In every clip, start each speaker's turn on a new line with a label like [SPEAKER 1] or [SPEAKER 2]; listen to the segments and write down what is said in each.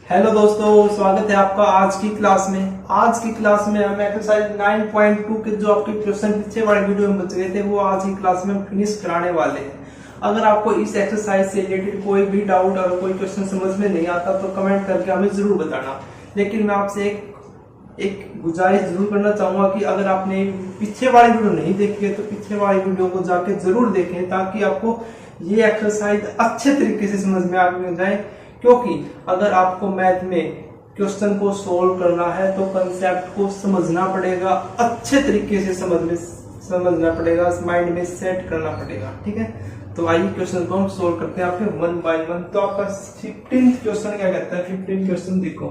[SPEAKER 1] Hello दोस्तों, स्वागत है आपका आज की क्लास में। आज की क्लास में हम एक्सरसाइज 9.2 के जो आपके क्वेश्चन पीछे वाले वीडियो में बच गए थे वो आज की क्लास में हम फिनिश कराने वाले हैं। अगर आपको इस एक्सरसाइज से रिलेटेड कोई भी डाउट और कोई क्वेश्चन समझ में नहीं आता तो कमेंट करके हमें जरूर बताना। लेकिन मैं आपसे एक गुजारिश जरूर करना चाहूंगा कि अगर आपने पीछे वाली वीडियो नहीं देखी है तो पीछे वाली वीडियो को जाके जरूर देखें, ताकि आपको ये एक्सरसाइज अच्छे तरीके से समझ में आ जाए। क्योंकि अगर आपको मैथ में क्वेश्चन को सोल्व करना है तो कंसेप्ट को समझना पड़ेगा, अच्छे तरीके से समझना पड़ेगा, माइंड में सेट करना पड़ेगा। ठीक है, तो आइए क्वेश्चन को हम सोल्व करते हैं आपके वन बाय वन। तो आपका 15th क्वेश्चन क्या कहता है? 15 क्वेश्चन देखो।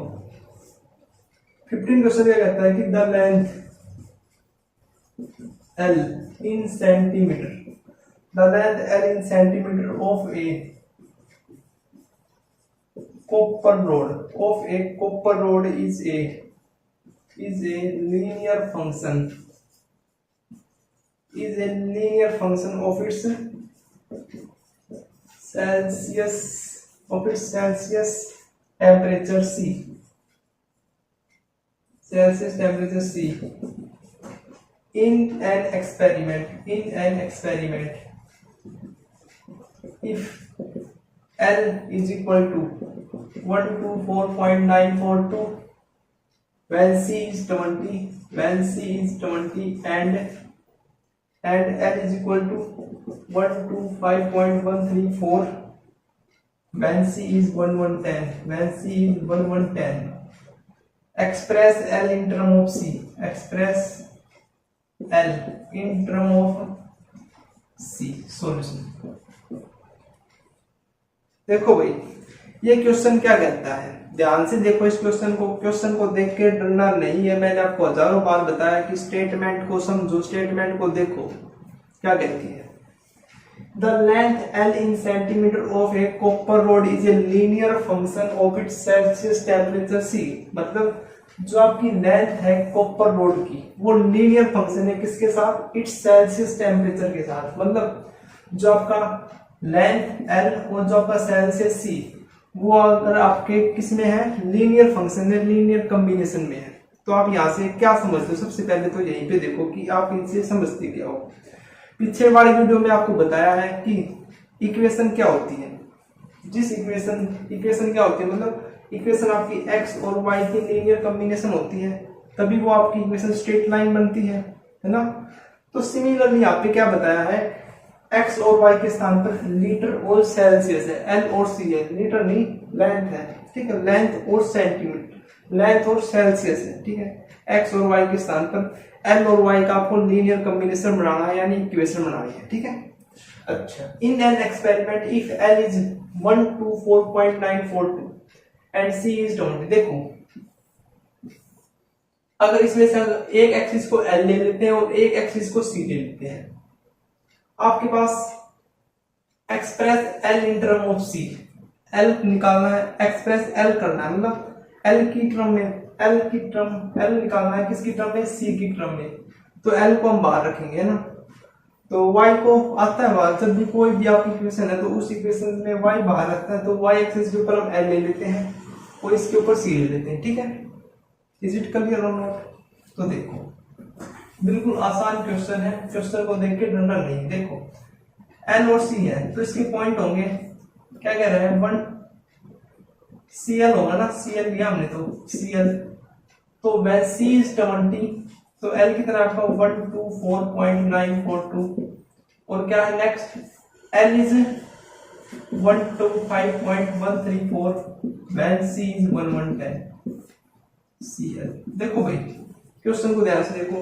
[SPEAKER 1] 15 क्वेश्चन क्या कहता है कि the length L in centimeter, the length L in centimeter of a copper rod is a linear function of its Celsius temperature C in an experiment if L is equal to 124.942 when C is 20 and L is equal to 125.134 when C is 1110 express L in term of C, solution। देखो भाई, ये question क्या कहता है, ध्यान से देखो इस क्वेश्चन को देख के डरना नहीं है। मैंने आपको हजारों बार बताया कि स्टेटमेंट को समझो, स्टेटमेंट को देखो क्या कहती है। The length L in centimeter of a copper rod is a linear function of its Celsius temperature C। मतलब जो आपकी लेंथ है कॉपर रोड की वो लीनियर फंक्शन है किसके साथ? इट्स सेल्सियस टेम्परेचर के साथ। मतलब जो आपका लेंथ L और जो आपका सेल्सियस C वो अगर आपके किस में है? लीनियर फंक्शन है, लीनियर कॉम्बिनेशन में है। तो आप यहाँ से क्या समझते हो? सबसे पहले तो यहीं पे देखो कि आप इनसे समझते क्या हो। पीछे वाली वीडियो में आपको बताया है कि इक्वेशन क्या होती है। जिस इक्वेशन क्या होती है, मतलब इक्वेशन आपकी x और y की लीनियर कॉम्बिनेशन होती है, तभी वो आपकी इक्वेशन स्ट्रेट लाइन बनती है ना। तो सिमिलरली यहाँ पे क्या बताया है, x और y के स्थान पर लीटर और सेल्सियस है, L और C है, लीटर नहीं लेंथ है। ठीक है, लेंथ और सेंटीमीटर, लेंथ और सेल्सियस है। ठीक है, x और y के स्थान पर L और y का आपको लीनियर कॉम्बिनेशन बनाना है, यानी इक्वेशन बनानी है। ठीक है, अच्छा। In an experiment if L is 124.942 and C is 20। देखो, अगर इसमें से एक एक्सिस को L ले लेते हैं और एक एक्सिस को C ले लेते हैं, आपके पास express L in term of C, L निकालना है, एक्सप्रेस L करना है, मतलब L निकालना है किसकी टर्म में? C की टर्म में। तो L को हम बाहर रखेंगे ना, तो y को आता है बाहर। जब भी कोई भी आपकी इक्वेशन है तो उस इक्वेशन में y बाहर रखता है, तो y एक्सिस के ऊपर हम L ले लेते हैं और इसके ऊपर C ले लेते हैं। ठीक है, इज इट क्लियर और नॉट? तो देखो, बिल्कुल आसान क्वेश्चन है, क्वेश्चन को देख के डरना नहीं। देखो L और C है तो इसके पॉइंट होंगे, क्या कह रहे हैं? 1 Cl होगा ना, Cl लिया हमने तो Cl, तो when C is 20 तो L की तरह आपका 124.942 और क्या है next? L is 125.134 when C is 1110 Cl। देखो भाई, क्वेश्चन को ध्यान से देखो,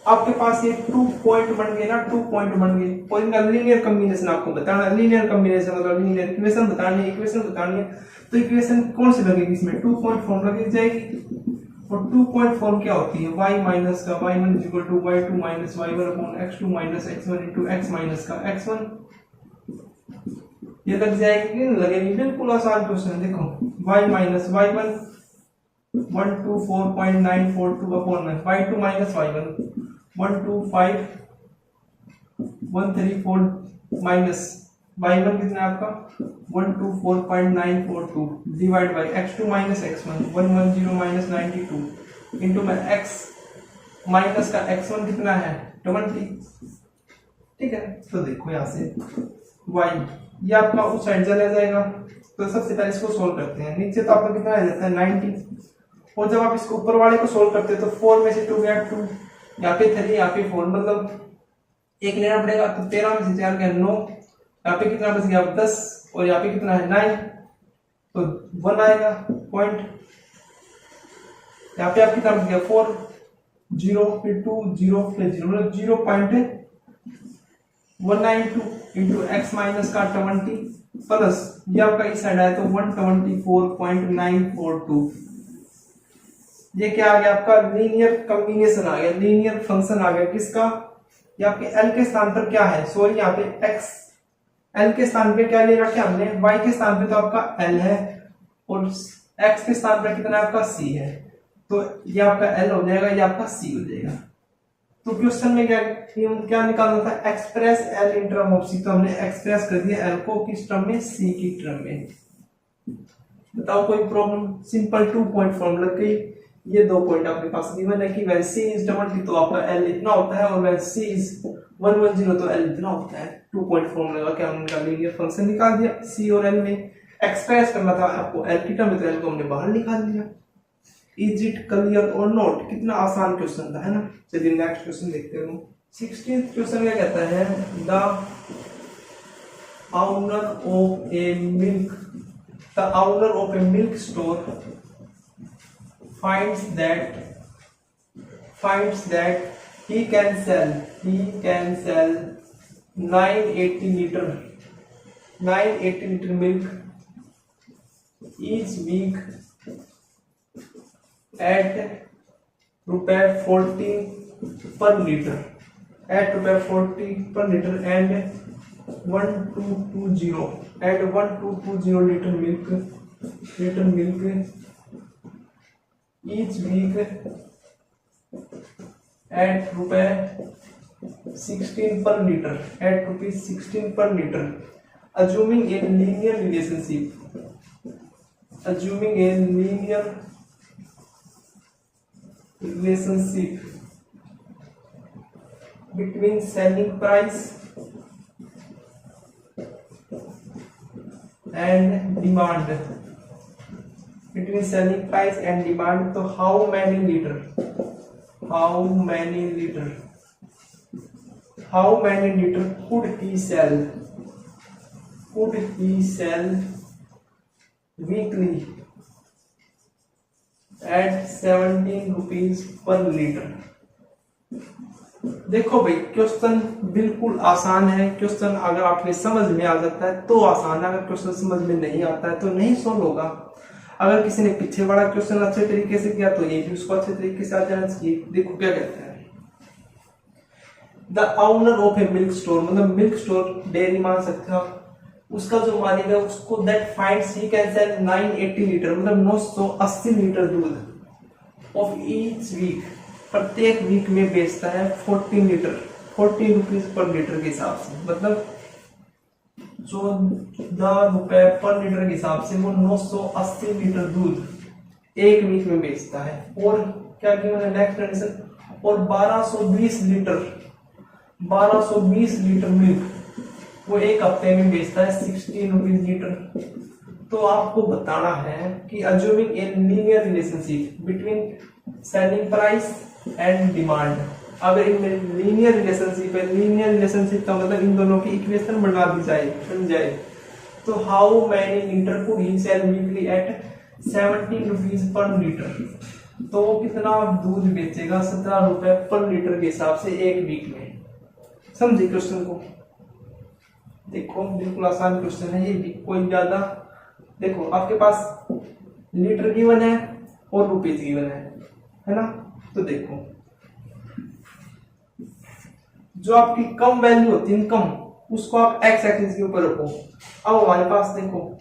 [SPEAKER 1] आपके पास ये 2 पॉइंट बन गए ना, 2 पॉइंट बन गए और इनका लीनियर कॉम्बिनेशन आपको बताना है। लीनियर कॉम्बिनेशन मतलब लीनियर इक्वेशन बतानी है, तो इक्वेशन कौन सी लगेगी इसमें? 2 पॉइंट फॉर्म लगी जाएगी। और 2 पॉइंट फॉर्म क्या होती है? y माइनस का y1 is equal to y2 minus y1 upon x2 minus x1 into x minus का x1। ये लग जाएगी कि नहीं लगेगी? बिल्कुल आसान क्वेश्चन है। देखो y minus y1 124.942 upon y2 minus y1 125.134 minus y1 कितना है आपका 124.942 divide by x2 minus x1 110 minus 92 into में x माइनस का x1 कितना है 20। ठीक है, तो देखो यहाँ से y ये आपका उस साइड चला जाएगा। तो सबसे पहले इसको सोल्व करते हैं। नीचे तो आपका कितना आ जाता है 90, और जब आप इसको ऊपर वाले को सोल्व करते हैं तो 4 में से 2 गया 2, यहाँ पे 3 यहाँ पे 4, मतलब एक लेना पड़ेगा। तो 13 में से 4 गया 9, यहाँ पे कितना बच गया 10, और यहाँ पे कितना है 9, तो 1 आएगा पॉइंट। यहाँ पे आप कितना बच गया 4 0 फिर 2 0 फिर 0, मतलब 0.192 इंटू एक्स माइनस का 20 प्लस ये आपका इस साइड आया तो 124.942। ये क्या आ गया आपका लीनियर कॉम्बिनेशन आ गया, लीनियर फंक्शन आ गया किसका, ये आपके एल के स्थान पर क्या है, सॉरी यहाँ पे एक्स, एल के स्थान पे क्या ले रखा है हमने, वाई के स्थान पे तो आपका एल है और एक्स के स्थान पर कितना आपका सी है, तो ये आपका एल हो जाएगा, ये आपका सी हो जाएगा। तो क्वेश्चन में क्या निकालना था, express L in term of C, तो हमने एक्सप्रेस कर दिया एल को किस टर्म में, सी की टर्म में। बताओ कोई प्रॉब्लम, सिंपल 2 पॉइंट फॉर्मूला की ये 2 पॉइंट आपके पास गिवन है कि वैन सी इज 20 तो आपका एल इतना होता है, और वैन सी इज 110 तो एल इतना होता है। 2 पॉइंट फॉर्मूला का क्या हमने लीनियर फंक्शन निकाल दिया, सी और एल में एक्सप्रेस करना था आपको एल की टर्म में, तो एल को हमने बाहर निकाल दिया। इज इट क्लियर और नॉट, कितना आसान क्वेश्चन था, है ना। चलिए नेक्स्ट क्वेश्चन देखते हैं। 16th क्वेश्चन क्या कहता है, the owner of A milk store finds that he can sell 980 liter milk each week at ₹40 per liter, and 1220 liter milk each week at ₹16 per liter, assuming a linear relationship between selling price and demand, तो how many liter could he sell weekly at 17 rupees per liter। देखो भाई question बिल्कुल आसान है। Question अगर आपने समझ में आ जाता है तो आसान है, अगर क्वेश्चन समझ में नहीं आता है तो नहीं सॉल्व होगा। अगर किसी ने पीछे वाला क्वेश्चन अच्छे तरीके से किया तो ये भी उसको अच्छे तरीके से आ जाना चाहिए। देखो क्या कहता है, the owner of A milk store, मतलब मिल्क स्टोर डेयरी मान सकते हो, उसका जो मालिक है उसको that finds he can sell 980 litre, मतलब 980 लीटर दूध ऑफ ईच वीक, प्रत्येक वीक में बेचता है 14 रुपीज पर लीटर के हिसाब से, मतलब 14 रुपए पर लीटर के हिसाब से वो 980 लीटर दूध एक वीक में बेचता है। और क्या किया नेक्स्ट कंडीशन, और 1220 लीटर मिल्क वो एक हफ्ते में बेचता है 16 रुपीज लीटर। तो आपको बताना है कि assuming a linear relationship between selling price and demand, अगर इनमें लीनियर रिलेशनशिप का मतलब इन दोनों की इक्वेशन बना दी जाए बन जाए, तो how many litre could he sell weekly at 17 rupees per litre, तो वो कितना दूध बेचेगा 17 रुपए पर लीटर के हिसाब से एक वीक में। समझे क्वेश्चन को, देखो बिल्कुल आसान क्वेश्चन है ये भी, कोई ज्यादा। देखो आपके पास लीटर गिवन है और रुपीज गिवन है ना। तो देखो जो आपकी कम वैल्यू होती है कम, उसको आप एक्स एक्सिस के ऊपर रखो। अब हमारे पास देखो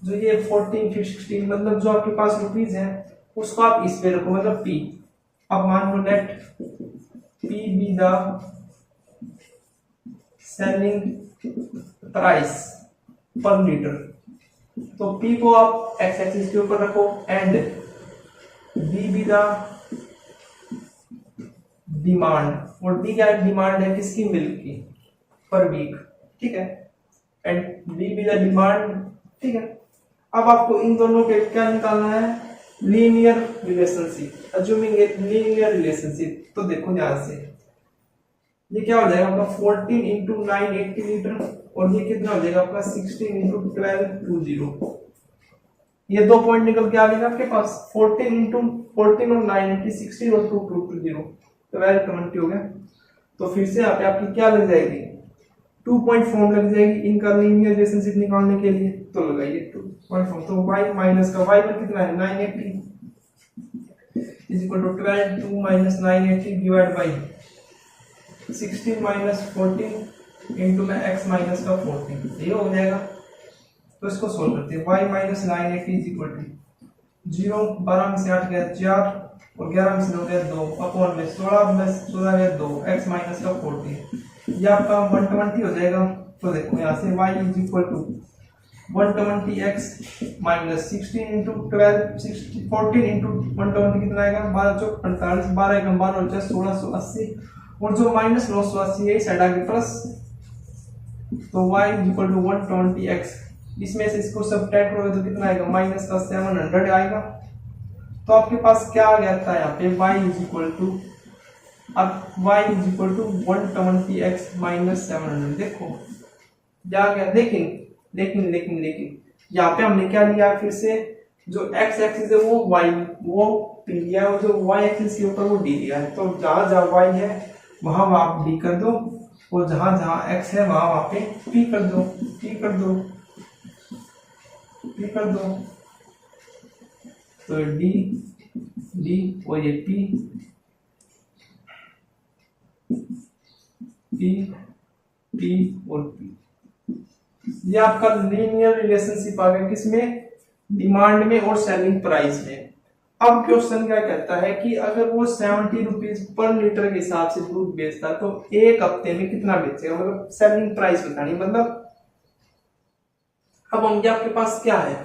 [SPEAKER 1] जो ये 14 फिर 16, मतलब जो आपके पास रुपीज है उसको आप इस पे रखो, मतलब पी। अब मान लो let P be the selling price per litre. तो P को आप एक्स एक्सिस के ऊपर रखो and D be the demand, और डी क्या डिमांड है किसकी, मिल्क की पर वीक, ठीक है, and D be the demand, ठीक है। अब आपको इन दोनों के क्या निकालना है, linear relationship, assuming a linear relationship. तो देखो ध्यान से, ये क्या हो जाएगा आपका 14 इंटू 980 लीटर, और ये कितना हो जाएगा आपका 16 इंटू 1220। ये 2 पॉइंट निकल के आ गए आपके पास, 14 इंटू 14 और 980, 16 और 2220, 1220 हो गया। तो फिर से यहाँ पे आपकी क्या लग जाएगी, 2 पॉइंट फॉर्म लग जाएगी इनका लीनियर रिलेशनशिप निकालने के लिए। तो लगाइए 2 पॉइंट फॉर्म, तो y माइनस का y1 कितना है 980 is equal to 12 2 minus 980 divide by 16 minus 14 into में x माइनस का 14, ये हो जाएगा। तो इसको सोल्व करते हैं, y minus 980 is equal to 0, 12 में से 8 गया 4 और 11 में से 9 गया 2 अपॉन में 16 में 16 गया 2 x माइनस का 14, ये आपका 120 हो जाएगा। तो देखो यहाँ से y is equal to 120x minus 16 into 12 14 into 120 कितना आएगा 12 चौक 45, 12 एकम 12 और 1680, और जो माइनस 980 है साइड आगे प्लस, तो y is equal to 120x, इसमें से इसको सब्ट्रैक्ट करोगे तो कितना आएगा माइनस का 700 आएगा। तो आपके पास क्या आ गया था यहाँ पे y इज इक्वल टू, अब y is equal to 120x minus 700। देखो क्या गया, लेकिन लेकिन लेकिन लेकिन यहाँ पे हमने क्या लिया, फिर से जो x एक्सिस है वो p लिया है, और जो y एक्सिस के ऊपर वो d लिया है। तो जहां जहां y है वहां आप d कर दो, और जहां जहां x है वहां पे p कर दो, p कर दो, p कर दो। तो d d और ये p और p, ये आपका लीनियर रिलेशनशिप आ गया किसमें, डिमांड में और सेलिंग प्राइस में। अब क्वेश्चन क्या कहता है कि अगर वो 70 रुपीज पर लीटर के हिसाब से दूध बेचता है तो एक हफ्ते में कितना बेचेगा, मतलब सेलिंग प्राइस बतानी। मतलब अब हम आपके पास क्या है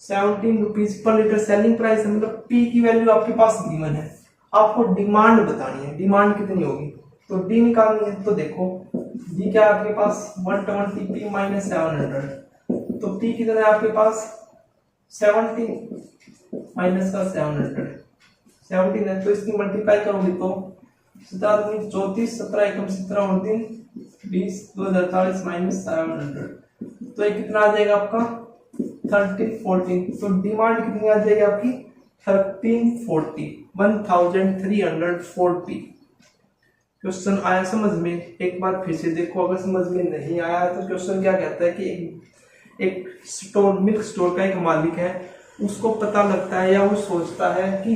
[SPEAKER 1] 17 rupees per litre selling price है, मतलब पी की वैल्यू आपके पास गिवन है, आपको डिमांड बतानी है, डिमांड कितनी होगी तो डी निकालनी है। तो देखो डी क्या है आपके पास 120 पी माइनस 700, तो पी कितना है आपके पास 70 माइनस का 700 है, तो इसकी मल्टीप्लाई करोगे तो 17 दूनी 34, 17 एकम 17 और 3 20, 2040 माइनस 700, तो ये कितना आ जाएगा आपका 1340। तो डिमांड कितनी आ जाएगी आपकी 1340, 1340। क्वेश्चन आया समझ में, एक बार फिर से देखो, अगर समझ में नहीं आया तो क्वेश्चन क्या कहता है कि एक स्टोर, मिल्क स्टोर का एक मालिक है, उसको पता लगता है या वो सोचता है कि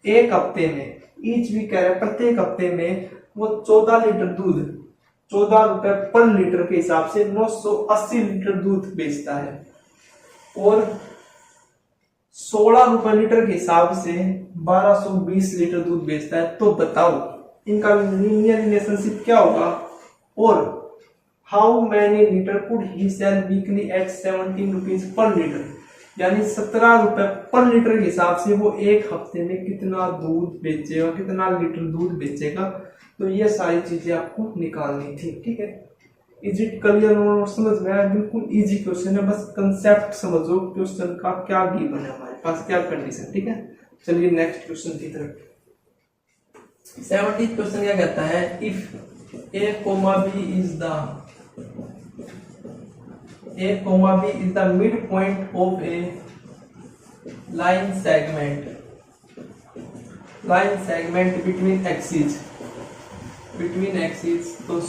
[SPEAKER 1] एक हफ्ते में, ईच वीक कह रहा है प्रत्येक हफ्ते में वो 14 लीटर दूध 14 रुपए पर लीटर के हिसाब से 980 लीटर दूध बेचता है, और 16 रुपए लीटर के हिसाब से 1220 लीटर दूध बेचता है। तो बताओ इनका लीनियर रिलेशनशिप क्या होगा, और how many litre could he sell weekly at 17 rupees per litre, यानी 17 रुपए पर लीटर के हिसाब से वो एक हफ्ते में कितना दूध बेचेगा, कितना लीटर दूध बेचेगा। तो ये सारी चीजें आपको निकालनी थी, ठीक है। इज इट क्लियर और समझ में आया? बिल्कुल इजी क्वेश्चन है, बस कंसेप्ट समझो क्वेश्चन का क्या गिवन है, हमारे पास क्या कंडीशन, ठीक है। चलिए नेक्स्ट क्वेश्चन की तरफ। 70th क्वेश्चन क्या कहता है, if a comma b is the midpoint of a line segment between axes, तो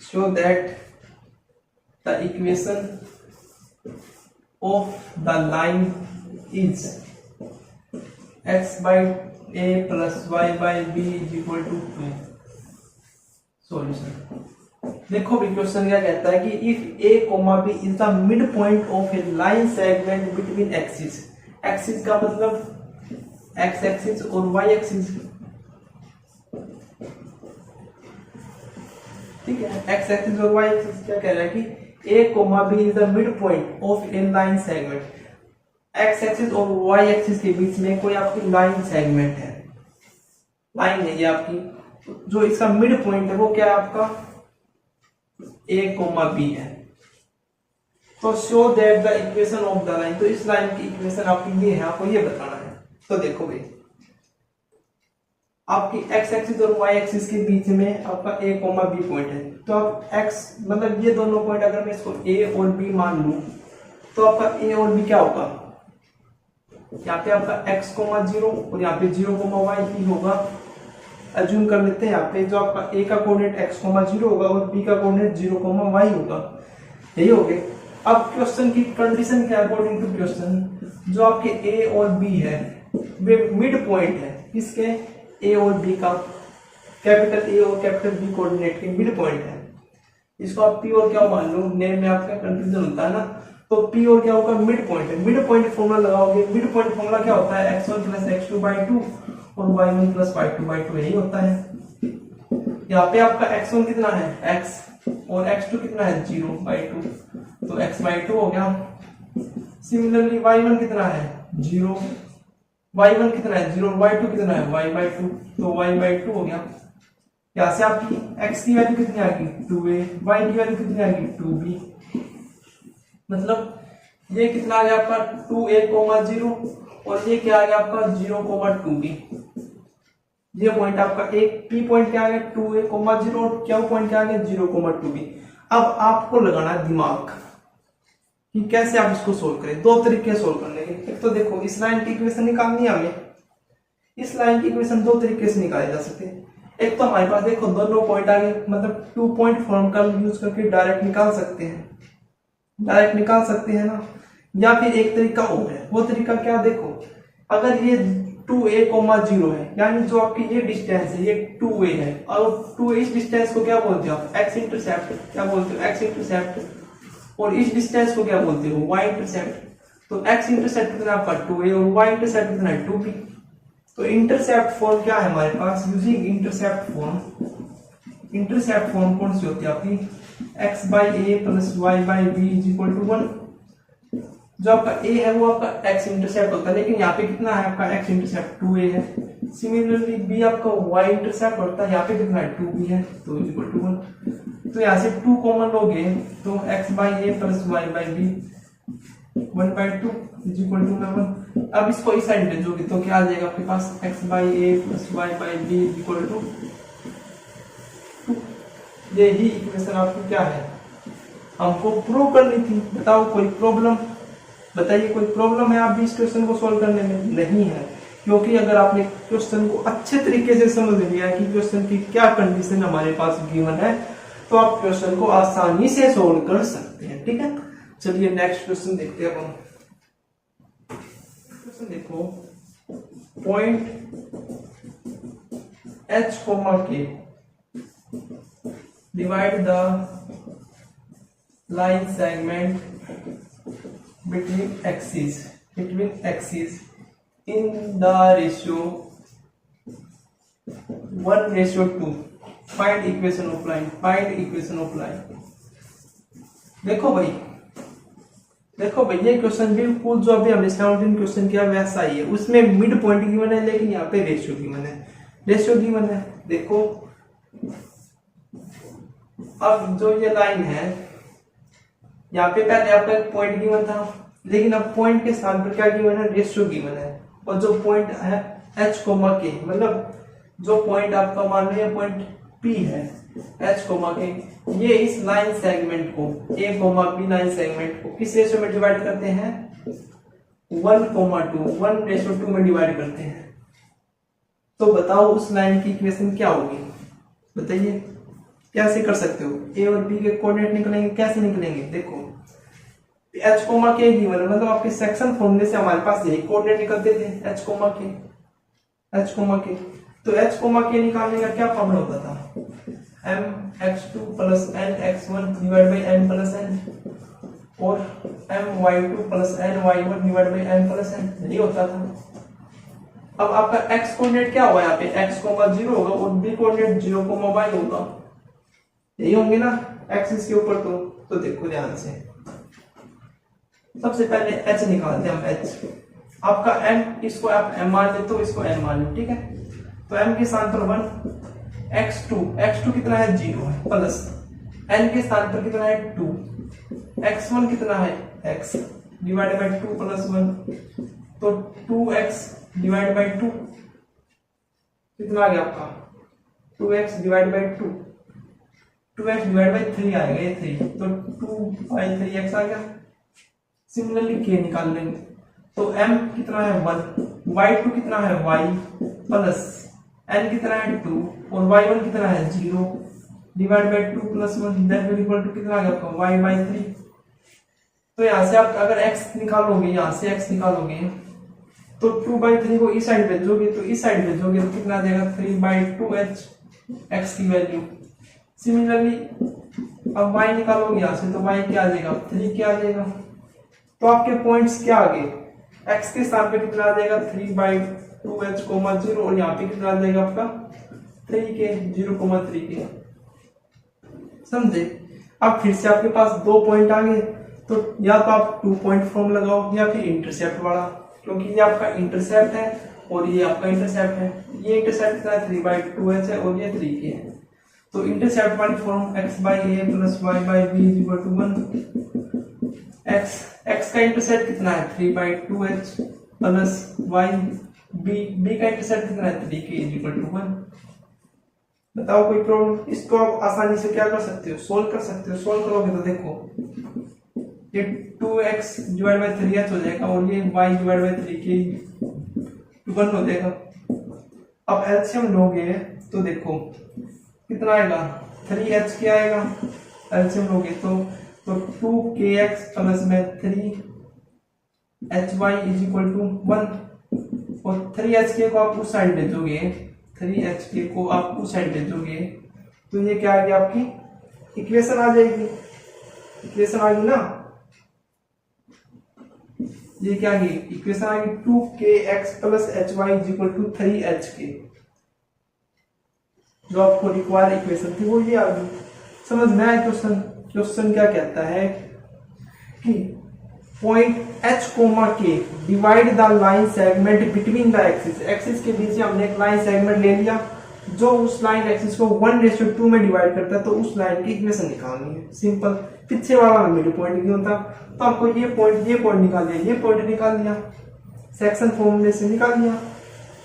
[SPEAKER 1] show that the equation of the line is x by a plus y by b is equal to 2। Solution देखो भी question क्या कहता है कि if a comma b is the midpoint of a line segment between axes, axis का मतलब x axis और y axis, ठीक है। एक्स एक्सिस और वाई एक्सिस क्या कह रहा है कि A comma B is the mid point of a line segment. X axis और वाई एक्सिस के बीच में कोई आपकी लाइन सेगमेंट है, लाइन है ये आपकी, जो इसका मिड पॉइंट है वो क्या है आपका ए कोमा बी है। तो show that the equation of the line, तो इस लाइन की इक्वेशन आपकी ये है, आपको ये बताना है। तो देखो भाई आपकी एक्स एक्सिस और वाई एक्सिस के बीच में आपका ए कोमा बी पॉइंट है। तो आप एक्स मतलब ये दोनों पॉइंट अगर मैं इसको ए और बी मान लूं तो आपका ए और बी क्या होगा, यहाँ पे आपका एक्स कोमा जीरो और यहाँ पे जीरो कोमा वाई ही होगा। अज्यूम कर लेते हैं यहाँ पे जो आपका ए का कोऑर्डिनेट एक्स कोमा जीरो होगा और बी का कोऑर्डिनेट जीरो कोमा वाई होगा, यही हो गए। अब क्वेश्चन की कंडीशन क्या है, अकॉर्डिंग टू क्वेश्चन जो आपके ए और बी है वे मिड पॉइंट है, किसके ए और बी का, कैपिटल ए और कैपिटल बी कोऑर्डिनेट के मिड पॉइंट है। इसको आप पी और क्या मान लो, नेम में आपका कंफ्यूजन होता है ना, तो पी और क्या होगा मिड पॉइंट है। मिड पॉइंट फॉर्मूला लगाओगे, मिड पॉइंट फॉर्मूला क्या होता है x1 प्लस x2 बाई 2 और y1 प्लस y2 बाई 2, यही होता है। यहाँ पे आपका x1 कितना है x और x2 कितना है 0 बाई 2, तो x बाई 2 हो गया। सिमिलरली y1 कितना है 0, y1 कितना है 0 और y2 कितना है y बाई 2, तो y बाई 2 हो गया। यहाँ से आपकी x की वैल्यू कितनी आ गई 2a, y की वैल्यू कितनी आ गई 2b, मतलब ये कितना आ गया आपका 2a, 0 और ये क्या आ गया आपका 0, 2b। ये पॉइंट आपका एक पी पॉइंट क्या आ गया 2a, 0 और क्या पॉइंट क्या आ गया 0, 2b। अब आपको लगाना है दिमाग कि कैसे आप इसको सोल्व करें। दो तरीके सोल्व करने के, एक तो देखो इस लाइन की इक्वेशन निकालनी है हमें, इस लाइन की इक्वेशन दो तरीके से निकाले जा सकते हैं। एक तो हमारे पास देखो दोनों पॉइंट आ गए, मतलब 2 पॉइंट फॉर्म का यूज करके डायरेक्ट निकाल सकते हैं, डायरेक्ट निकाल सकते हैं ना। या फिर एक तरीका और है, वो तरीका क्या, देखो अगर ये 2a, 0 है यानी जो आपकी ये डिस्टेंस है ये 2a है और 2a इस डिस्टेंस को क्या बोलते हो आप x इंटरसेप्ट, क्या बोलते हो x इंटरसेप्ट, और इस डिस्टेंस को क्या बोलते हो y इंटरसेप्ट। तो x इंटरसेप्ट कितना आपका 2a और y इंटरसेप्ट कितना है 2b। तो इंटरसेप्ट फॉर्म क्या है हमारे पास, using intercept form, intercept form कौन सी होती है आपकी x by a plus y by b is equal to 1। जो आपका a है वो आपका x इंटरसेप्ट होता है, लेकिन यहाँ पे कितना है आपका x इंटरसेप्ट 2a है। सिमिलरली b आपका y इंटरसेप्ट होता है, यहाँ पे कितना है 2b है, तो इज इक्वल टू 1। तो यहाँ से 2 कॉमन लोगे तो x by a plus y by b 1/2 is equal to 1। अब इसको इस साइड भेजोगे तो क्या आ जाएगा आपके पास x by a plus y by b is equal to 2। ये ही इक्वेशन आपकी क्या है, हमको प्रूव करनी थी। बताओ कोई प्रॉब्लम, बताइए कोई प्रॉब्लम है आप भी इस क्वेश्चन को सॉल्व करने में? नहीं है, क्योंकि अगर आपने क्वेश्चन को अच्छे तरीके से समझ लिया कि क्वेश्चन की क्या कंडीशन हमारे पास गिवन है, तो आप क्वेश्चन को आसानी से सॉल्व कर सकते हैं। ठीक है, चलिए नेक्स्ट क्वेश्चन देखते हैं। अब क्वेश्चन देखो, point h, k divide the line segment between axes in the ratio 1:2। find equation of line, find equation of line। देखो भाई ये क्वेश्चन बिल्कुल जो अभी हमने 17 क्वेश्चन किया वैसा ही है, उसमें मिड पॉइंट गिवन है लेकिन यहाँ पे रेशियो गिवन है। देखो अब जो ये लाइन है यहाँ पे पहले आपका एक पॉइंट गिवन था, लेकिन अब पॉइंट के स्थान पर क्या गिवन है, रेशियो गिवन है। और जो पॉइंट है h, k, मतलब जो पॉइंट आपका मान लो पॉइंट P है h, k, ये इस लाइन सेगमेंट को a, b लाइन सेगमेंट को किस रेशियो में डिवाइड करते हैं 1:2 में डिवाइड करते हैं। तो बताओ उस लाइन की इक्वेशन क्या होगी, बताइए कैसे कर सकते हो। a और b के कोऑर्डिनेट निकलेंगे, कैसे निकलेंगे, देखो h, k गिवन है, मतलब आपके सेक्शन फॉर्मूले से हमारे पास यही कोऑर्डिनेट निकलते थे h, k। तो h, k निकालने का क्या फॉर्मूला होता था mx2 plus nx1 divide by n plus n और my2 plus ny1 divide by n plus n, यही होता था। अब आपका x कोऑर्डिनेट क्या होगा, यहाँ पे x, 0 होगा और b कोऑर्डिनेट 0, y होगा। यही होंगे ना एक्सिस के ऊपर। तो देखो ध्यान से, सबसे पहले एच निकालते हैं हम। एच आपका एम, इसको आप एम मान लेते हो, इसको एम मान लो, ठीक है। तो एम के स्थान पर 1, x2 कितना है 0 है, प्लस n के स्थान पर कितना है 2, x1 कितना है x डिवाइड बाई 2 प्लस 1, तो 2x डिवाइड बाई 2 कितना आ गया आपका 2x divide by 2, 2x divide by 3 आएगा, ये 3, तो 2 बाई 3x आ गया। सिमिलरली k निकाल लेंगे, तो m कितना है 1, y2 कितना है y प्लस n कितना है 2 और y1 कितना है 0 divide by 2 plus 1, that will equal to कितना आ गया आपका y बाई 3। तो यहाँ से आप अगर x निकालोगे, यहाँ से x निकालोगे तो 2 बाई 3 को इस साइड भेजोगे, तो इस साइड भेजोगे तो कितना आ जाएगा 3 बाई 2h x की वैल्यू। सिमिलरली अब y निकालोगे यहाँ से, तो y क्या आ जाएगा 3 क्या आ जाएगा। तो आपके पॉइंट्स क्या आ गए, x के स्थान पे कितना आ जाएगा 3 बाई 2h, 0 और यहाँ पे कितना आ जाएगा आपका 3 के 0,3 के, समझे। अब फिर से आपके पास 2 पॉइंट आ गए, तो या तो आप 2 पॉइंट फॉर्म लगाओ या फिर इंटरसेप्ट वाला, क्योंकि ये आपका इंटरसेप्ट है और ये आपका इंटरसेप्ट है। ये इंटरसेप्ट कितना है 3 बाई 2h है और ये 3 के है। तो इंटरसेप्ट वाली form x by a plus y by b equal to 1। x का इंटरसेप्ट कितना है 3 by 2h plus y, b का इंटरसेप्ट कितना है 3 के इक्वल टू 1। बताओ कोई प्रॉब्लम। इसको आप आसानी से क्या कर सकते हो, सोल्व कर सकते हो। सोल्व करोगे तो देखो ये 2x डिवाइड बाई 3h हो जाएगा और ये y डिवाइड बाई 3 के 1 हो जाएगा। अब एलसीएम लोगे तो देखो कितना आएगा 3h क्या आएगा, एलसीएम लोगे तो 2kx प्लस में 3hy इज इक्वल टू 1 और 3hk को आप उस साइड भेजोगे, 3hk को आप उस साइड भेजोगे तो ये क्या आ गया आपकी इक्वेशन आ जाएगी। इक्वेशन आ गई ना, ये क्या आ गई इक्वेशन आ गई 2kx plus hy is equal to 3hk। जो आपको रिक्वायर इक्वेशन थी वो ये आ गई। समझ में आया क्वेश्चन। क्वेश्चन क्या कहता है कि point h comma k divide the line segment between the axis. Axis के बीच में हमने एक लाइन सेगमेंट ले लिया जो उस लाइन एक्सिस को 1:2 में डिवाइड करता है, तो उस लाइन की इक्वेशन निकालनी है। सिंपल। पीछे वाला मिडिल पॉइंट क्यों था, तो आपको ये पॉइंट निकाल लिया, ये पॉइंट निकाल लिया, सेक्शन फॉर्मूले से निकाल लिया,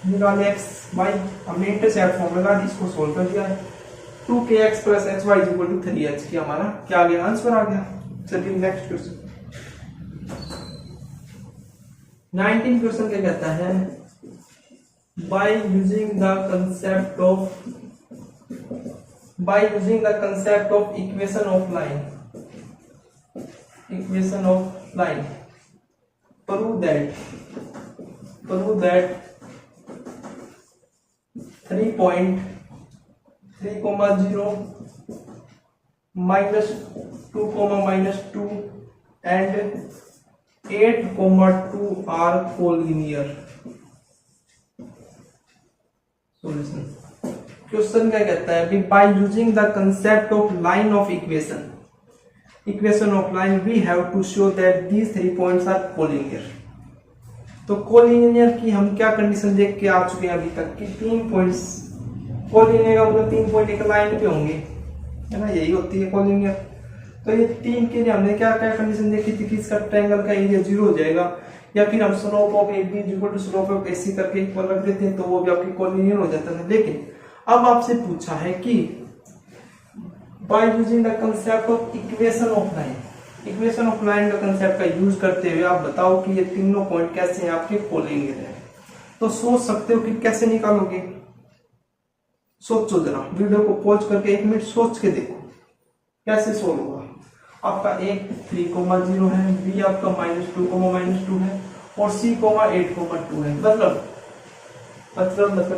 [SPEAKER 1] निकाले x y, हमने इंटरसेप्ट फॉर्म लगा दी, इसको सोल्व कर दिया है। 2kx plus hy is equal to 3h की हमारा क्या आ गया, आंसर आ गया। चलिए नेक्स्ट क्वेश्चन। 19 क्वेश्चन क्या कहता है, by using the concept of equation of line prove that 3.3,0 -2, and 8,2 are collinear। Solution. Question क्या कहता है, by using the concept of line of equation of line we have to show that these 3 points are collinear. तो collinear की हम क्या condition देख के आ चुके हैं अभी तक कि 3 पॉइंट्स कोलिनियर का मतलब 3 पॉइंट एक लाइन पे होंगे, है ना, यही होती है कोलिनियर। तो ये 3 के लिए हमने क्या क्या कंडीशन देखी थी कि इसका ट्रायंगल का एरिया 0 हो जाएगा, या फिर हम slope of A B equal to slope of A C करके इक्वल रख देते हैं तो वो भी आपकी कोलिनियर हो जाता है। लेकिन अब आपसे पूछा है कि bye using the concept of equation of line का कंसेप्ट का यूज करते हुए आप बताओ कि ये तीनों पॉइंट कैसे हैं आपके कोलिनियर है। तो सोच सकते हो कि कैसे निकालोगे, सोचो जरा, वीडियो को पॉज करके 1 मिनट सोच के देखो कैसे सोल्व होगा। आपका एक 3,0 है, बी आपका -2,-2 है और सी 8,2 है। मतलब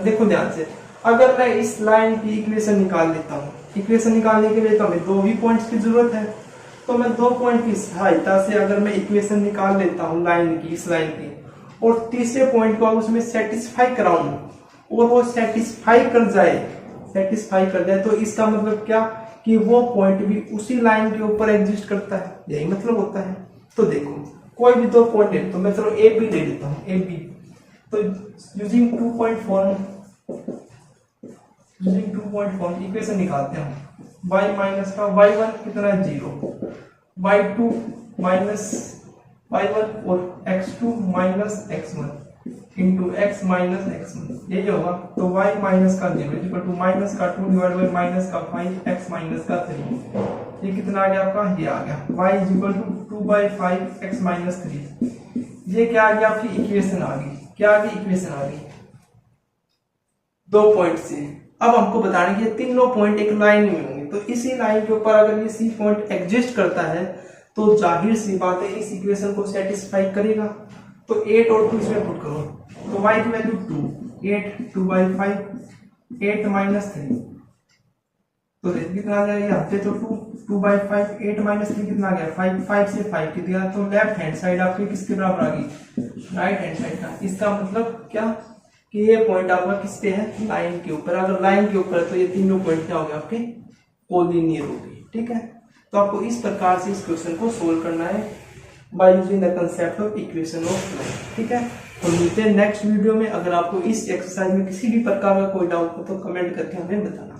[SPEAKER 1] देखो ध्यान से, अगर मैं इस लाइन की इक्वेशन निकाल लेता हूँ, इक्वेशन निकालने के लिए तो हमें 2 ही पॉइंट्स की जरूरत है, तो मैं 2 पॉइंट की सहायता से अगर मैं इक्वेशन निकाल लेता हूँ लाइन की, इस लाइन की, और तीसरे पॉइंट को उसमें सेटिस्फाई कराऊं और वो सेटिस्फाई कर जाए तो इसका मतलब क्या कि वो पॉइंट भी उसी लाइन के ऊपर एग्जिस्ट करता है, यही मतलब होता है। तो देखो कोई भी दो पॉइंट ले, तो मैं चलो ए बी ले लेता हूँ, ए बी। तो यूजिंग 2.4 इक्वेशन निकालते हैं। y माइनस का y1 कितना है 0, y2 माइनस y1 और x2 minus x1 into x minus x1, ये जो होगा तो y माइनस का 0 इक्वल टू माइनस का 2 डिवाइड बाई माइनस का 5 x माइनस का 3। ये कितना आ गया आपका, ये आ गया y is equal to 2/5 x minus 3। ये क्या आ गया आपकी इक्वेशन आ गई, क्या आ गई इक्वेशन आ गई दो पॉइंट से। अब हमको बताना कि ये तीनों पॉइंट एक लाइन में होंगे, तो इसी लाइन के ऊपर अगर ये सी पॉइंट एग्जिस्ट करता है तो जाहिर सी बात है इस इक्वेशन को सेटिस्फाई करेगा। तो 8 और 2 इसमें पुट करो, तो y की वैल्यू 2, 8 2/5 8 माइनस 3, तो कितना आ जाएगा यहाँ पे, तो 2/5 8 माइनस 3 कितना आ गया 5, 5 से 5 कितना, तो लेफ्ट हैंड साइड आपकी किसके बराबर आ गई, राइट हैंड साइड का। इसका मतलब क्या कि ये पॉइंट आपका किस पे है, लाइन के ऊपर। अगर लाइन के ऊपर है तो ये तीनों पॉइंट क्या हो गए आपके, कोलिनियर हो गए, ठीक है। तो आपको इस प्रकार से इस क्वेश्चन को सोल्व करना है by using the concept of equation of line, ठीक है। तो मिलते हैं नेक्स्ट वीडियो में। अगर आपको इस एक्सरसाइज में किसी भी प्रकार का कोई डाउट हो तो कमेंट करके हमें बताना।